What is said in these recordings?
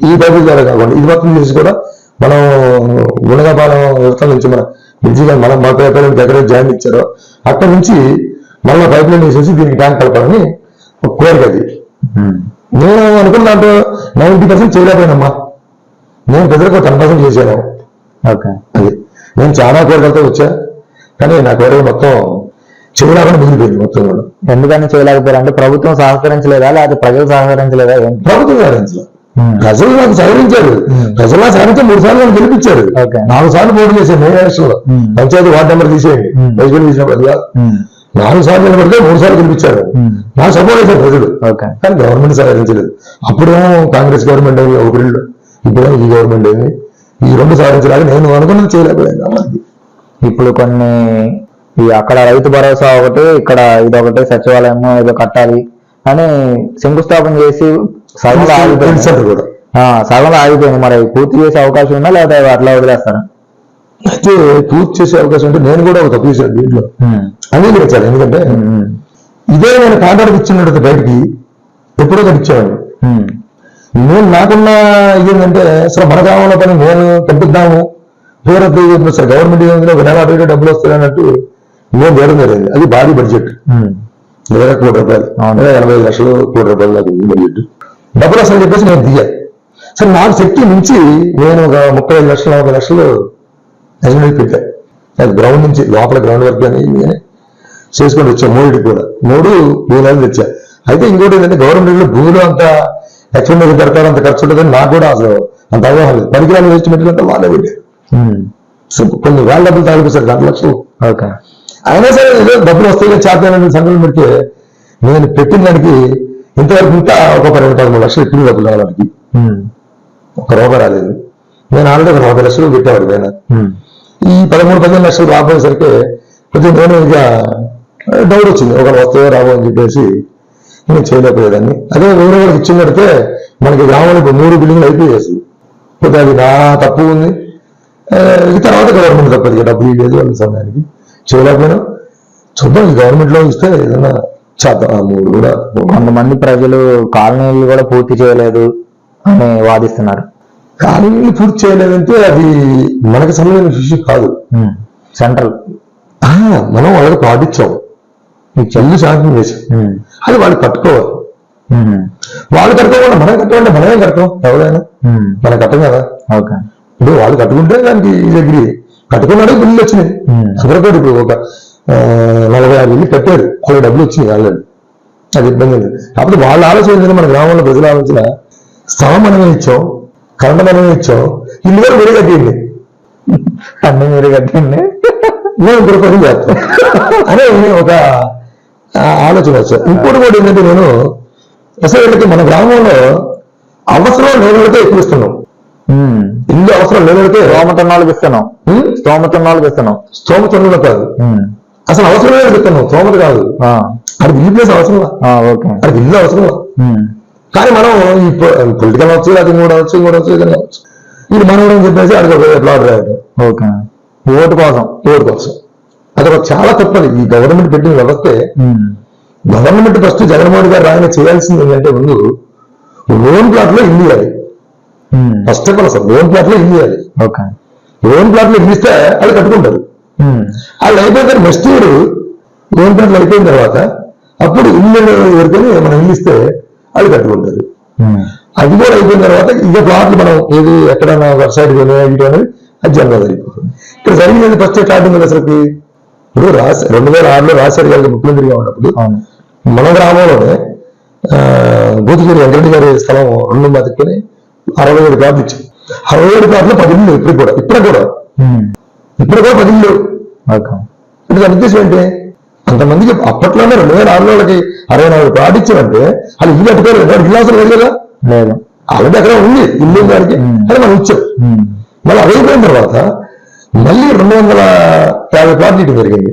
ఈ బైబిల్ ద్వారా కాకుండా ఇది మొత్తం చేసి కూడా మనం గుణగపాలెం వ్యవస్థ నుంచి మన బ్రిడ్జిగా మనం మా పేపర్కి ఎక్కడైతే జాయిన్ ఇచ్చారో అక్కడి నుంచి మళ్ళీ పైప్ లైన్ వేసేసి దీనికి ట్యాంక్ కలపాలని ఒక కోరిక అది. నేను అనుకున్న దాంట్లో 90% చేయలేకపోయినమ్మా, నేను ప్రజలకు 10% చేశాను. అది నేను చాలా కోరికలతో వచ్చా, కానీ నా కోరిక మొత్తం చేయలేకుండా మిగిలిపోయింది మొత్తం కూడా. ఎందుకని చేయలేకపోయారు అంటే ప్రభుత్వం సహకరించలేదా లేకపోతే ప్రజలు సహకరించలేదా? ప్రభుత్వం సహకరించలేదు, ప్రజలు నాకు సహకరించారు. ప్రజలు నాకు సహకరించి 3 సార్లు నన్ను గెలిపించారు. 4 సార్లు పోటీ చేశాను నేను ఎలక్షన్లో. పంచాయతీ వార్డు నెంబర్ తీసేయండి, వైద్యులు తీసినప్పుడు 4 సార్లు నిలబడితే 3 సార్లు గెలిపించారు. నాకు సపోర్ట్ చేశారు ప్రజలు, కానీ గవర్నమెంట్ సహకరించలేదు. అప్పుడేమో కాంగ్రెస్ గవర్నమెంట్ అయింది ఒక పీరియడ్, ఇప్పుడేమో ఈ గవర్నమెంట్ అయింది. ఈ 2 సహకరించలేక నేను అనుకున్నది చేయలేకపోయాను. ఇప్పుడు కొన్ని అక్కడ రైతు భరోసా ఒకటి, ఇక్కడ ఇదొకటి సచివాలయం ఏదో కట్టాలి అని శంకుస్థాపన చేసి సగంలో ఆగిపోయింది. మరి పూర్తి చేసే అవకాశం ఉందా లేదా అట్లా వదిలేస్తారా? అయితే పూర్తి చేసే అవకాశం ఉంటే నేను కూడా ఒక తప్పు చేశాను దీంట్లో అని వచ్చాను. ఎందుకంటే ఇదే నేను కాంట్రాక్ట్ ఇచ్చినట్టు బయటికి ఎప్పుడో కట్టించేవాడిని. నేను నాకున్న ఏంటంటే అసలు మన గ్రామంలో పని నేను కట్టిద్దాము, వేరే సార్ గవర్నమెంట్ ఏమైనా ఒక నెల అటు డబ్బులు వస్తాయి అన్నట్టు నేను చేయడం జరిగింది. అది భారీ బడ్జెట్, లేదా ₹1 కోటి, 85 లక్షలు, ₹1 కోటి నాకు బడ్జెట్. డబ్బులు వస్తాయని చెప్పేసి నేను దిగాను. సరే నాకు శక్తి నుంచి నేను ఒక 35 లక్షలు 40 లక్షలు ఎస్టిమేట్ పెట్టాను. అది గ్రౌండ్ నుంచి లోపల గ్రౌండ్ వర్క్ అని చేసుకొని వచ్చాను. 3 కూడా 3 నెలలు తెచ్చా. అయితే ఇంకోటి ఏంటంటే గవర్నమెంట్ భూమిలో అంత ఎక్స్పెండిచర్ పెడతారు, అంత ఖర్చు ఉంటుందని నాకు కూడా అసలు అంత అవగాహన లేదు. పనికిరాని ఎస్టిమేట్లు అంతా వాళ్ళే పెట్టారు. కొన్ని వేల డబ్బులు తాగిపోతారు, 2 లక్షలు. అయినా సరే ఏదో డబ్బులు వస్తాయి చేతనని సంఘటన పెడితే నేను పెట్టిన దానికి ఇంతవరకు ఇంకా ఒక 13 లక్షలు ఎక్కువ డబ్బులు రావడానికి ₹1 రాలేదు. నేను ఆల్రెడీ ఒక 40 లక్షలు పెట్టేవాడు పైన. ఈ 13-15 లక్షలు రాబోయేసరికి కొంచెం నేను ఇక డౌట్ వచ్చింది, ఒకరు వస్తాయో రావో అని చెప్పేసి నేను చేయలేకపోయేదాన్ని. అదే వేరే వాళ్ళకి ఇచ్చిన కడితే మనకి గ్రామంలో ఇప్పుడు 3 బిల్డింగ్లు అయిపోయేసి, కొద్దిగా అది నా తప్పు ఉంది. ఈ తర్వాత గవర్నమెంట్ తప్పదు, ఇక డబ్బులు ఇవ్వలేదు వాళ్ళ సమయానికి చేయలేకపోయినా. చూద్దాం ఈ గవర్నమెంట్ లో ఇస్తే ఏదైనా చేద్దాం. ఆ 3 కూడా. కొంతమంది ప్రజలు కాలనీలు కూడా పూర్తి చేయలేదు అని వాదిస్తున్నారు. కాలనీలు పూర్తి చేయలేదంటే అది మనకి సంబంధించిన ఇష్యూ కాదు, సెంట్రల్. మనం వాళ్ళకి పాటించాం, ఈ చెల్లు శాంతం చేసాం, అది వాళ్ళు కట్టుకోవాలి. వాళ్ళు కట్టుకోకుండా మనం కట్టుకోండి, మనమే కడతాం. ఎవరైనా మనం కట్టం కదా. ఇప్పుడు వాళ్ళు కట్టుకుంటే దానికి దగ్గర కట్టుకున్నాడే బిల్లు వచ్చినాయి. అందరికీ ఇప్పుడు ఒక 45 ఇల్లు కట్టారు, వాళ్ళకి డబ్బులు వచ్చినాయి ఆల్రెడీ. అది ఇబ్బంది లేదు. కాకపోతే వాళ్ళ ఆలోచన ఏంటంటే మన గ్రామంలో ప్రజల ఆలోచన స్థలం మనమే ఇచ్చాం, కరెంట్ మనమే ఇచ్చాం, ఇల్లు కూడా మీరే కట్టింది, అన్నీ మీరే కట్టింది, మేము గురుపని చేస్తాం అనే ఒక ఆలోచన వచ్చారు. ఇంకోటి కూడా ఏంటంటే నేను అసలు వీళ్ళకి మన గ్రామంలో అవసరం లేని వాళ్ళతో ఎక్కువ ఇస్తున్నాం. ఇల్లు అవసరం లేనితే స్తోమత వాళ్ళకి ఇస్తున్నాం, స్తోమత వాళ్ళకి కాదు, అసలు అవసరం లేదు ఇస్తున్నాం. స్తోమత కాదు, అది ఇల్లు ప్లేస్ అవసరం, అది ఇల్లు అవసరం. కానీ మనం ఈ పొలిటికల్ అవచ్చు, అది కూడా అవచ్చు, ఇంకోటి వచ్చు, ఏదైనా అవచ్చు, ఇది మనవడం చెప్పేసి అడిగి ఒక ప్లాట్ రాయడం ఓటు కోసం. అది ఒక చాలా తప్పది. ఈ గవర్నమెంట్ పెట్టిన వ్యవస్థే. గవర్నమెంట్ ఫస్ట్ జగన్మోహన్ గారు రాయన చేయాల్సింది ఏంటంటే ముందు లోన్ ప్లాట్ లో ఇల్లు ఇవ్వాలి. ఫస్ట్ ఆఫ్ ఆల్ అసలు లోన్ ప్లాట్ లో ఇల్లు ఇవ్వాలి. లోన్ ప్లాట్ లో ఇల్లు ఇస్తే అది కట్టుకుంటారు. వాళ్ళు అయిపోయిన నెక్స్ట్ ఇయర్ లోన్ ప్లాట్లు అయిపోయిన తర్వాత అప్పుడు ఇల్లు ఎవరికైనా మనం ఇల్లు ఇస్తే అది కట్టుకుంటారు. అది కూడా అయిపోయిన తర్వాత ఇక ప్లాట్లు మనం ఏది ఎక్కడైనా వెబ్సైట్ అనేది అది జనరల్ అయిపోతుంది. ఇక్కడ జరిగినది ఫస్ట్ స్టార్టింగ్ కదా అసలుకి. ఇప్పుడు 2006లో రాజశేఖర్ గారికి ముఖ్యమంత్రిగా ఉన్నప్పుడు మన గ్రామంలోనే బూతుగిరి వెంకరెడ్డి గారి స్థలం 2 బతుకుని 67 ప్లాట్లు ఇచ్చాం. 67 ప్లాట్లు 10 ఇల్లు ఇప్పుడు కూడా 10 ఇల్లు. ఇప్పుడు దాని ఉద్దేశం ఏంటి? అంతమందికి అప్పట్లోనే 2006లో వాళ్ళకి 64 ప్లాట్ ఇచ్చామంటే వాళ్ళు ఇల్లు కట్టుకోలేదు. ఇల్లు అవసరం లేదు కదా, ఆల్రెడీ అక్కడ ఉంది ఇల్లు దానికి, అది మనం ఇచ్చాం. మళ్ళీ అది అయిపోయిన తర్వాత మళ్ళీ 250 ప్లాట్లు ఇటు జరిగింది.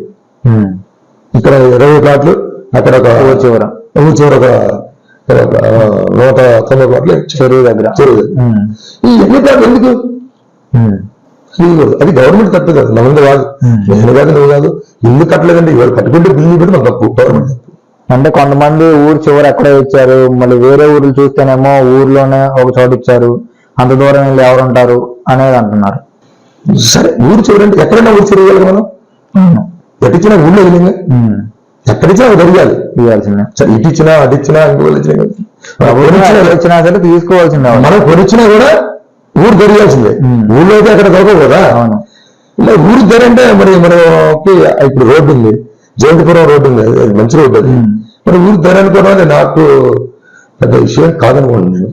ఇక్కడ 20 ప్లాట్లు, అక్కడ ఒక చివర ఒక 190 ప్లాట్లు చెరువు దగ్గర. ఈ ఎన్ని ప్లాట్లు ఎందుకు? అది గవర్నమెంట్ తప్పు కదా, మంది కాదు, నేను కాదు, నువ్వు కాదు. ఇల్లు కట్టలేదండి, ఇవాళ కట్టుకుంటే బిల్లు పెట్టి మన తప్పు, గవర్నమెంట్ తప్పు. అంటే కొంతమంది ఊరు చివర ఎక్కడో ఇచ్చారు, మళ్ళీ వేరే ఊర్లు చూస్తేనేమో ఊర్లోనే ఒక చోట ఇచ్చారు, అంత దూరం వెళ్ళి ఎవరు ఉంటారు అనేది అంటున్నారు. సరే ఊరు చివరంటే ఎక్కడైనా ఊరు చివరగలరు మనం, ఎట్టిచ్చినా ఊళ్ళో వెళ్ళింది, ఎక్కడిచ్చినా అది జరగాలి, ఇవ్వాల్సిందే. సరే ఇటు ఇచ్చినా అది ఇచ్చినా ఇంకోళ్ళు ఇచ్చినా సరే తీసుకోవాల్సిందే. మనం కొనిచ్చినా కూడా ఊరు జరిగాల్సిందే. ఊళ్ళో అయితే అక్కడ దొరకవు కదా. అవును. ఇలా ఊరు ధర అంటే మరి మనకి ఇప్పుడు రోడ్డు ఉంది, జయంతిపురం రోడ్డు ఉంది, అది మంచి రోడ్డు అది. మరి ఊరు ధర అనుకోవడం అది నాకు పెద్ద విషయం కాదనుకోండి నేను.